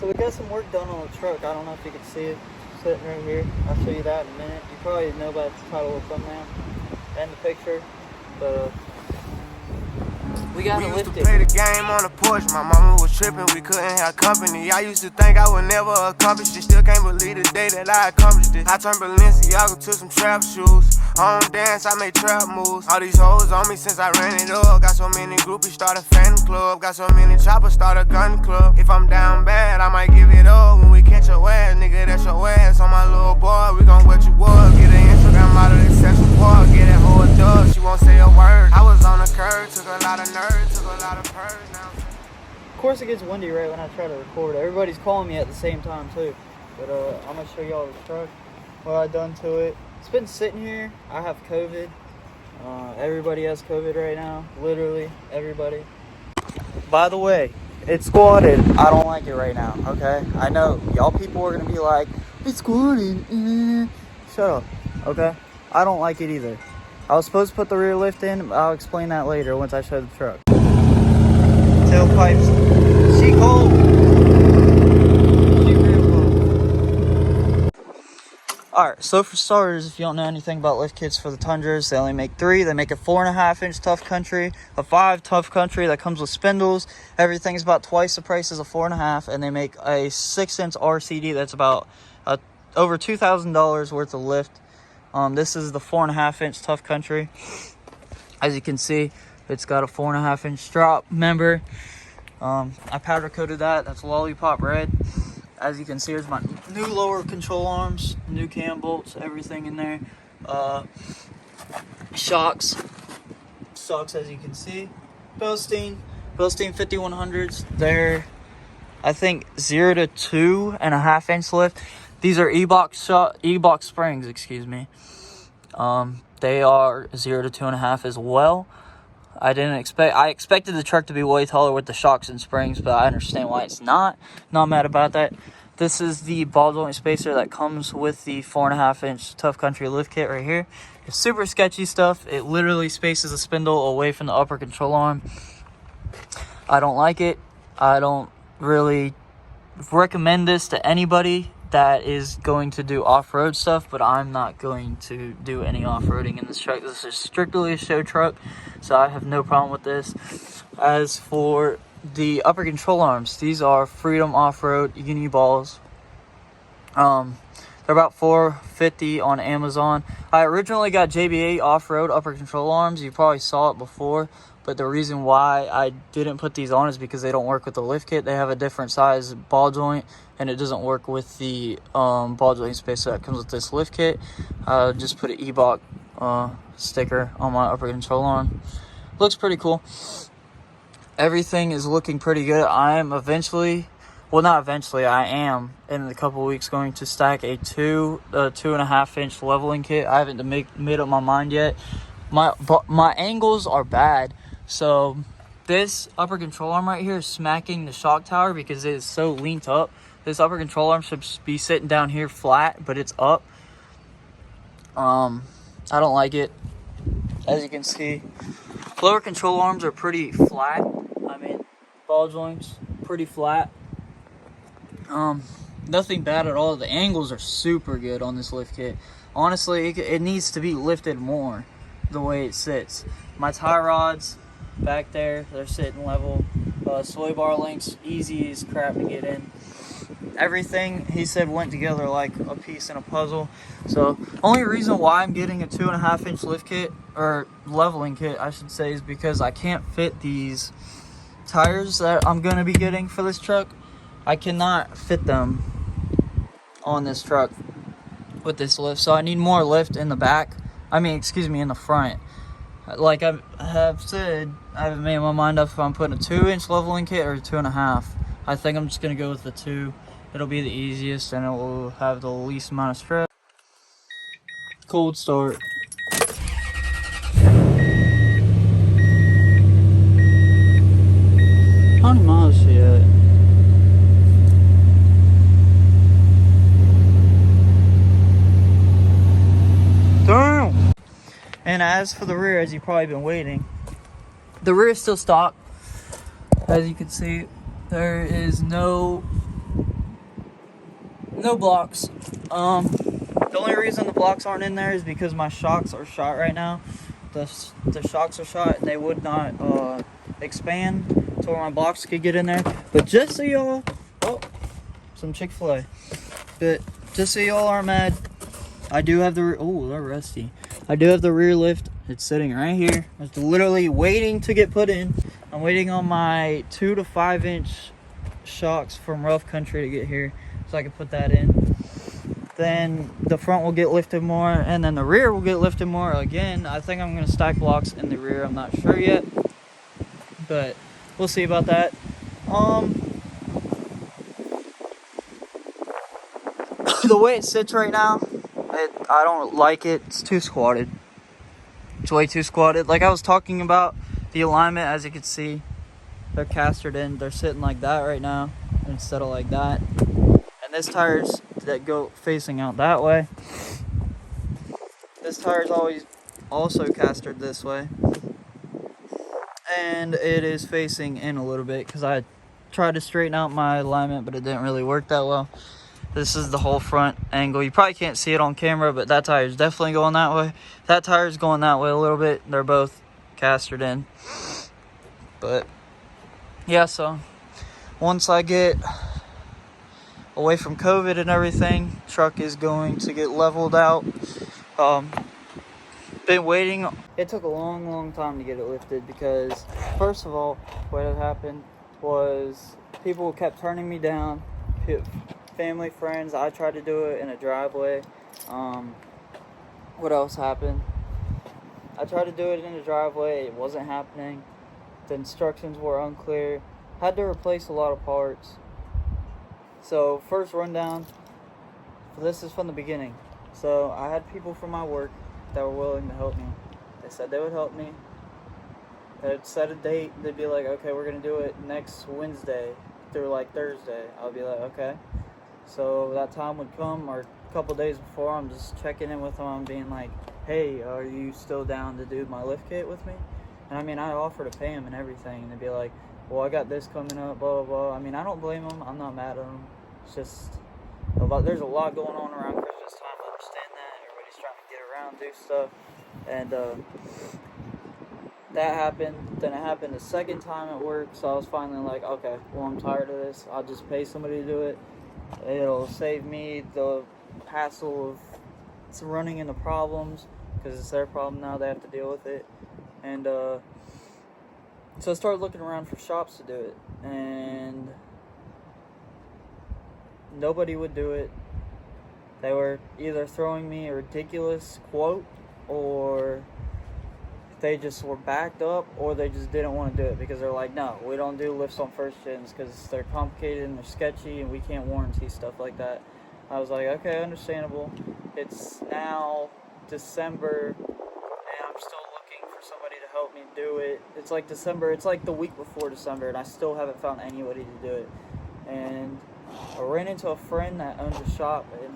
So we got some work done on the truck. I don't know if you can see it sitting right here. I'll show you that in a minute. You probably know about the title or thumbnail and the picture, but we gotta lift it. We used to play the game on the porch. My mama was tripping, we couldn't have company. I used to think I would never accomplish it. Still can't believe the day that I accomplished it. I turned Balenciaga to some trap shoes. I don't dance, I make trap moves. All these hoes on me since I ran it up. Got so many groupies, start a fan club. Got so many choppers, start a gun club. If I'm down bad, I might give it up. When we catch your ass, nigga, that's your ass. On my little boy, we gon' wet you up. Get an Instagram out of this sexual part. Get that hoe a dub, she won't say a word. I was on the curve, took a lot of nerves, took a lot of purrs. Now Of course it gets windy right when I try to record. Everybody's calling me at the same time too. But I'm gonna show y'all the truck, what I done to it. It's been sitting here. I have COVID. Everybody has COVID right now. Literally everybody. By the way, it's squatted. I don't like it right now, okay? I know y'all people are gonna be like, it's squatted. Shut up, okay? I don't like it either. I was supposed to put the rear lift in. I'll explain that later once I show the truck. Tailpipes. She cold. She real cold. Alright, so for starters, if you don't know anything about lift kits for the Tundras, they only make 3. They make a 4.5-inch Tough Country, a 5 Tough Country that comes with spindles. Everything's about twice the price as a 4.5, and they make a 6-inch RCD that's about over $2,000 worth of lift. This is the 4.5-inch Tough Country. As you can see, it's got a 4.5-inch drop member. I powder coated that. That's lollipop red. As you can see, there's my new lower control arms, new cam bolts, everything in there. Shocks as you can see. Bilstein 5100s. They're, I think, 0 to 2.5-inch lift. These are E-box springs, excuse me. They are 0 to 2.5 as well. I expected the truck to be way taller with the shocks and springs, but I understand why it's not. Not mad about that. This is the ball joint spacer that comes with the 4.5-inch Tough Country lift kit right here. It's super sketchy stuff. It literally spaces a spindle away from the upper control arm. I don't like it. I don't really recommend this to anybody that is going to do off-road stuff, but I'm not going to do any off-roading in this truck. This is strictly a show truck, so I have no problem with this. As for the upper control arms, these are Freedom Off-Road uni balls. They're about $4.50 on Amazon. I originally got JBA off-road upper control arms. You probably saw it before, but the reason why I didn't put these on is because they don't work with the lift kit. They have a different size ball joint, and it doesn't work with the ball joint spacer that comes with this lift kit. Just put an E-box sticker on my upper control arm. Looks pretty cool. Everything is looking pretty good. I am I am in a couple weeks going to stack a 2.5-inch leveling kit. I haven't made up my mind yet. My angles are bad, so this upper control arm right here is smacking the shock tower because it is so leaned up. This upper control arm should be sitting down here flat, but it's up. I don't like it. As you can see, lower control arms are pretty flat. Ball joints pretty flat. Nothing bad at all. The angles are super good on this lift kit. Honestly, it needs to be lifted more the way it sits. My tie rods back there, they're sitting level. Soy bar links, easy as crap to get in. Everything, he said, went together like a piece in a puzzle. So only reason why I'm getting a 2.5-inch lift kit, or leveling kit I should say, is because I can't fit these tires that I'm going to be getting for this truck. I cannot fit them on this truck with this lift, so I need more lift in the back. In the front. Like I have said, I haven't made my mind up if I'm putting a 2-inch leveling kit or a 2.5. I think I'm just going to go with the 2. It'll be the easiest and it will have the least amount of stress. Cold start. How many miles is she at? Damn! And as for the rear, as you've probably been waiting, the rear is still stock. As you can see, there is no No blocks. The only reason the blocks aren't in there is because my shocks are shot right now. The shocks are shot and they would not expand to where my blocks could get in there. But just so y'all, oh, some Chick-fil-A. But just so y'all aren't mad, I do have the, oh, they're rusty. I do have the rear lift. It's sitting right here. It's literally waiting to get put in. I'm waiting on my 2 to 5 inch shocks from Rough Country to get here so I can put that in. Then the front will get lifted more, and then the rear will get lifted more. Again, I think I'm going to stack blocks in the rear. I'm not sure yet, but we'll see about that. The way it sits right now, I don't like it. It's too squatted. It's way too squatted. Like I was talking about, the alignment, as you can see, they're castered in. They're sitting like that right now instead of like that. And this tire's that go facing out that way. This tire's always also castered this way. And it is facing in a little bit because I tried to straighten out my alignment, but it didn't really work that well. This is the whole front angle. You probably can't see it on camera, but that tire is definitely going that way. That tire is going that way a little bit. They're both castered in. But yeah, so once I get away from COVID and everything, truck is going to get leveled out. Been waiting. It took a long time to get it lifted because, first of all, what had happened was people kept turning me down. Family, friends. I tried to do it in a driveway. What else happened? I tried to do it in a driveway. It wasn't happening. The instructions were unclear. Had to replace a lot of parts. So first rundown. This is from the beginning. So I had people from my work that were willing to help me. They said they would help me. They'd set a date. They'd be like, okay, we're going to do it next Wednesday through like Thursday. I'll be like, okay. So that time would come, or a couple days before, I'm just checking in with them. I'm being like, hey, are you still down to do my lift kit with me? And I mean, I offer to pay them and everything. And they'd be like, well, I got this coming up, blah, blah, blah. I mean, I don't blame them. I'm not mad at them. It's just, there's a lot going on around Christmas time. I understand that. Everybody's trying to get around, do stuff. And that happened. Then it happened the second time at work. So I was finally like, okay, well, I'm tired of this. I'll just pay somebody to do it. It'll save me the hassle of running into problems because it's their problem now. They have to deal with it. And so I started looking around for shops to do it, and nobody would do it. They were either throwing me a ridiculous quote, or they just were backed up, or they just didn't want to do it because they're like, no, we don't do lifts on first gens because they're complicated and they're sketchy and we can't warranty stuff like that. I was like, okay, understandable. It's now December and I'm still looking for somebody to help me do it. It's like December, it's like the week before December, and I still haven't found anybody to do it. And I ran into a friend that owns a shop, and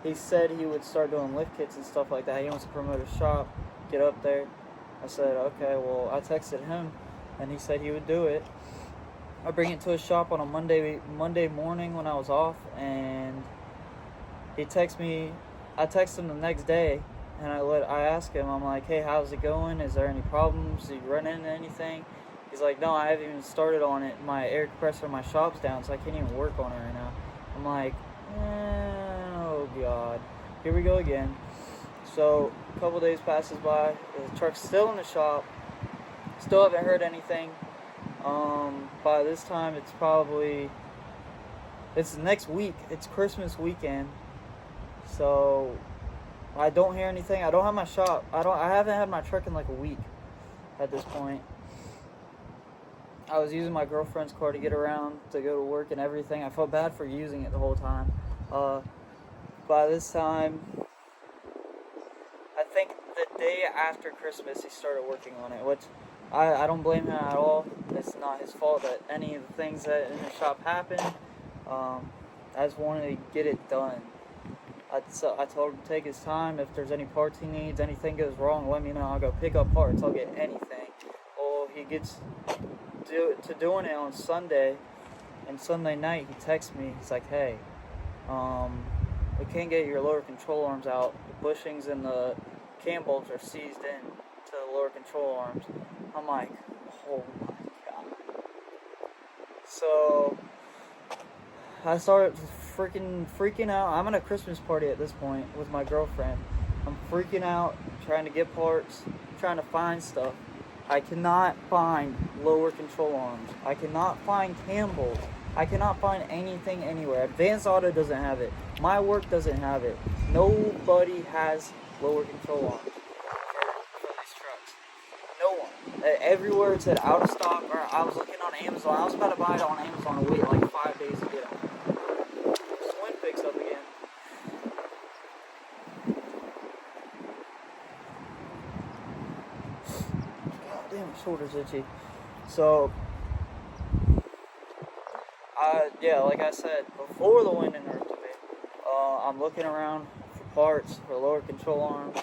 he said he would start doing lift kits and stuff like that. He wants to promote his shop, get up there. I said, okay, well, I texted him, and he said he would do it. I bring it to his shop on a Monday morning when I was off, and he texts me. I text him the next day, and I ask him, I'm like, hey, how's it going? Is there any problems? Did you run into anything? He's like, no, I haven't even started on it. My air compressor in my shop's down, so I can't even work on it right now. I'm like, oh, God. Here we go again. So a couple days passes by. The truck's still in the shop. Still haven't heard anything. By this time, it's next week. It's Christmas weekend. So I don't hear anything. I don't have my shop. I haven't had my truck in like a week at this point. I was using my girlfriend's car to get around, to go to work and everything. I felt bad for using it the whole time. By this time, I think the day after Christmas, he started working on it, which I don't blame him at all. It's not his fault that any of the things that in the shop happened. I just wanted to get it done. I told him to take his time. If there's any parts he needs, anything goes wrong, let me know. I'll go pick up parts. I'll get anything. Well, he gets to doing it on Sunday, and Sunday night he texts me. He's like, hey, We can't get your lower control arms out. The bushings and the cam bolts are seized in to the lower control arms. I'm like, oh my god. So I started freaking out. I'm at a Christmas party at this point with my girlfriend. I'm freaking out, trying to get parts, trying to find stuff. I cannot find lower control arms. I cannot find cam bolts. I cannot find anything anywhere. Advanced Auto doesn't have it. My work doesn't have it. Nobody has lower control arms for these trucks. No one. Everywhere it said out of stock, or I was looking on Amazon. I was about to buy it on Amazon and wait like 5 days to get it. Swing picks up again. God damn, my shoulder's itchy. So, yeah, like I said, before the wind and earth debate, I'm looking around for parts for lower control arms,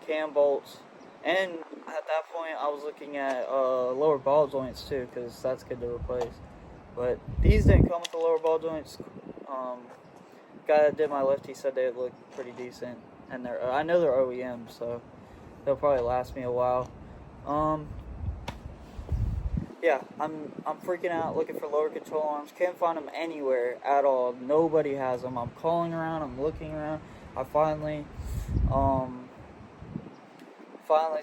cam bolts, and at that point I was looking at lower ball joints too, because that's good to replace. But these didn't come with the lower ball joints. Guy that did my lift, he said they look pretty decent, and I know they're OEM, so they'll probably last me a while. Yeah, I'm freaking out looking for lower control arms. Can't find them anywhere at all. Nobody has them. I'm calling around. I'm looking around. I finally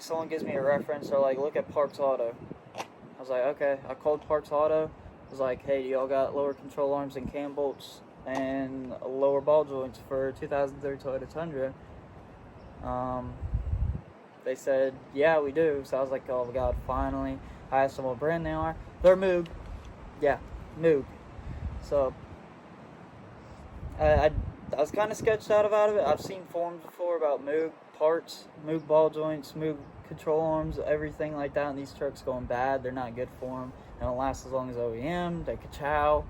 someone gives me a reference. They're like, look at Parks Auto. I was like, okay. I called Parks Auto. I was like, hey, y'all got lower control arms and cam bolts and lower ball joints for 2003 Toyota Tundra? They said, yeah, we do. So I was like, oh my god, finally. I asked them what brand they are. They're Moog. Yeah, Moog. So, I was kind of sketched out of it. I've seen forums before about Moog parts, Moog ball joints, Moog control arms, everything like that. And these trucks going bad. They're not good for them. They don't last as long as OEM. They ka-chow.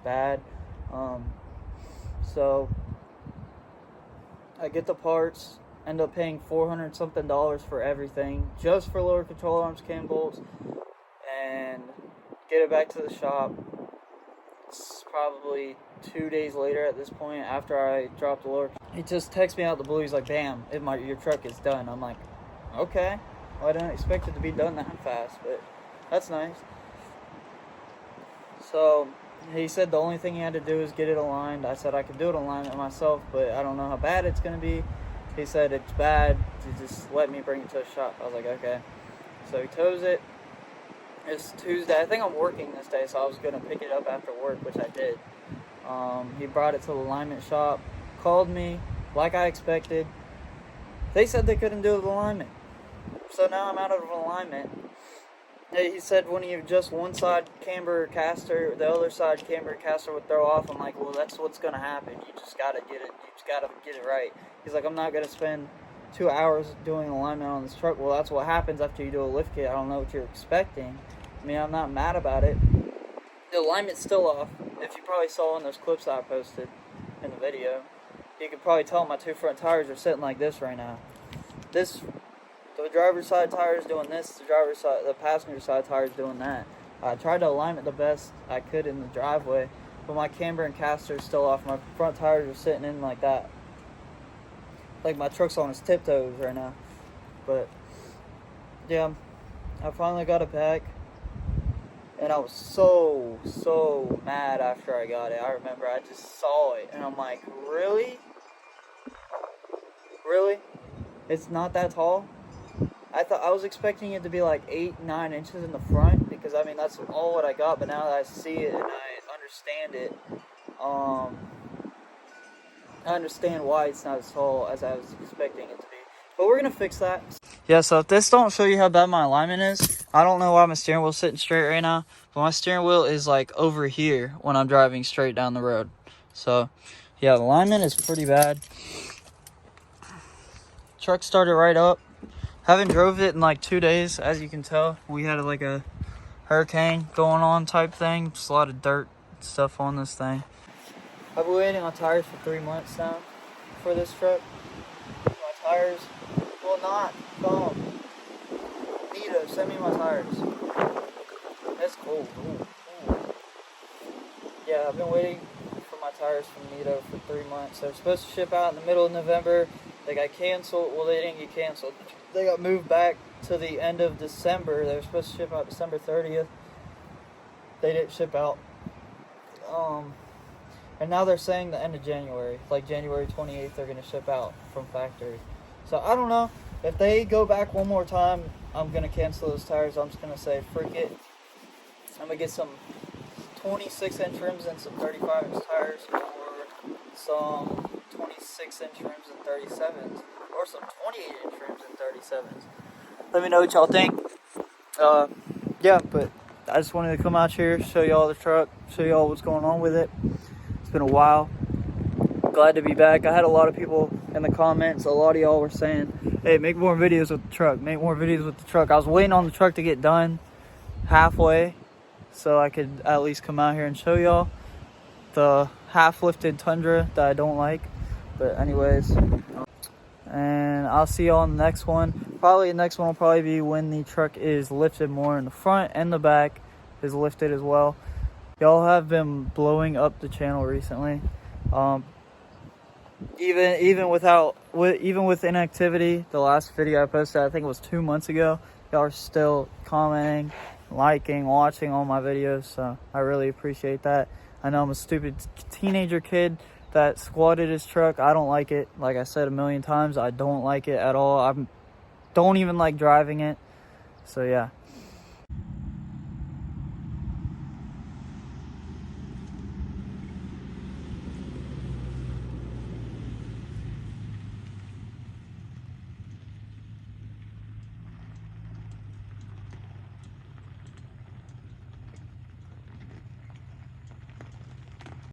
Bad. So, I get the parts. End up paying $400 something for everything, just for lower control arms, cam bolts, and get it back to the shop. It's probably 2 days later at this point, after I dropped the lower. He just texts me out the blue. He's like, "Bam, your truck is done." I'm like, "Okay." Well, I didn't expect it to be done that fast, but that's nice. So he said the only thing he had to do is get it aligned. I said I could do it alignment myself, but I don't know how bad it's gonna be. He said it's bad, just let me bring it to the shop. I was like, okay. So he tows it. It's Tuesday. I think I'm working this day, so I was going to pick it up after work, which I did. He brought it to the alignment shop, called me, like I expected. They said they couldn't do the alignment. So now I'm out of alignment. He said when you adjust one side camber caster, the other side camber caster would throw off. I'm like, well, that's what's going to happen. You just got to get it. You just got to get it right. He's like, I'm not going to spend 2 hours doing alignment on this truck. Well, that's what happens after you do a lift kit. I don't know what you're expecting. I mean, I'm not mad about it. The alignment's still off. If you probably saw in those clips that I posted in the video, you could probably tell my two front tires are sitting like this right now. The driver's side tire is doing this. The passenger side tire is doing that. I tried to align it the best I could in the driveway, but my camber and caster is still off. My front tires are sitting in like that. Like my truck's on its tiptoes right now. But yeah, I finally got it back, and I was so mad after I got it. I remember I just saw it, and I'm like, really? It's not that tall? I was expecting it to be like 8-9 inches in the front, because I mean that's all what I got. But now that I see it and I understand it, I understand why it's not as tall as I was expecting it to be. But we're gonna fix that. Yeah, so if this don't show you how bad my alignment is, I don't know why my steering wheel's sitting straight right now, but my steering wheel is like over here when I'm driving straight down the road. So yeah, the alignment is pretty bad. Truck started right up. Haven't drove it in like 2 days, as you can tell. We had like a hurricane going on type thing. Just a lot of dirt stuff on this thing. I've been waiting on tires for 3 months now for this truck. My tires will not come. Nita, send me my tires. That's cold. Ooh. Yeah, I've been waiting for my tires from Nito for 3 months. They were supposed to ship out in the middle of November. They got canceled. Well, they didn't get canceled. They got moved back to the end of December. They were supposed to ship out December 30th. They didn't ship out. And now they're saying the end of January. Like January 28th, they're going to ship out from factory. So I don't know. If they go back one more time, I'm going to cancel those tires. I'm just going to say, frick it. I'm going to get some 26-inch rims and some 35-inch tires, or some 26-inch rims and 37s, or some 28-inch rims and 37s. Let me know what y'all think. Yeah, but I just wanted to come out here, show y'all the truck, show y'all what's going on with it. It's been a while. Glad to be back. I had a lot of people in the comments. A lot of y'all were saying, hey, make more videos with the truck. Make more videos with the truck. I was waiting on the truck to get done halfway so I could at least come out here and show y'all the half-lifted Tundra that I don't like. But anyways, and I'll see y'all in the next one. Probably the next one will probably be when the truck is lifted more in the front, and the back is lifted as well. Y'all have been blowing up the channel recently. Even with inactivity, the last video I posted, I think it was 2 months ago, y'all are still commenting, liking, watching all my videos, so I really appreciate that. I know I'm a stupid teenager kid that squatted his truck. I don't like it. Like I said a million times, I don't like it at all. I don't even like driving it. So yeah.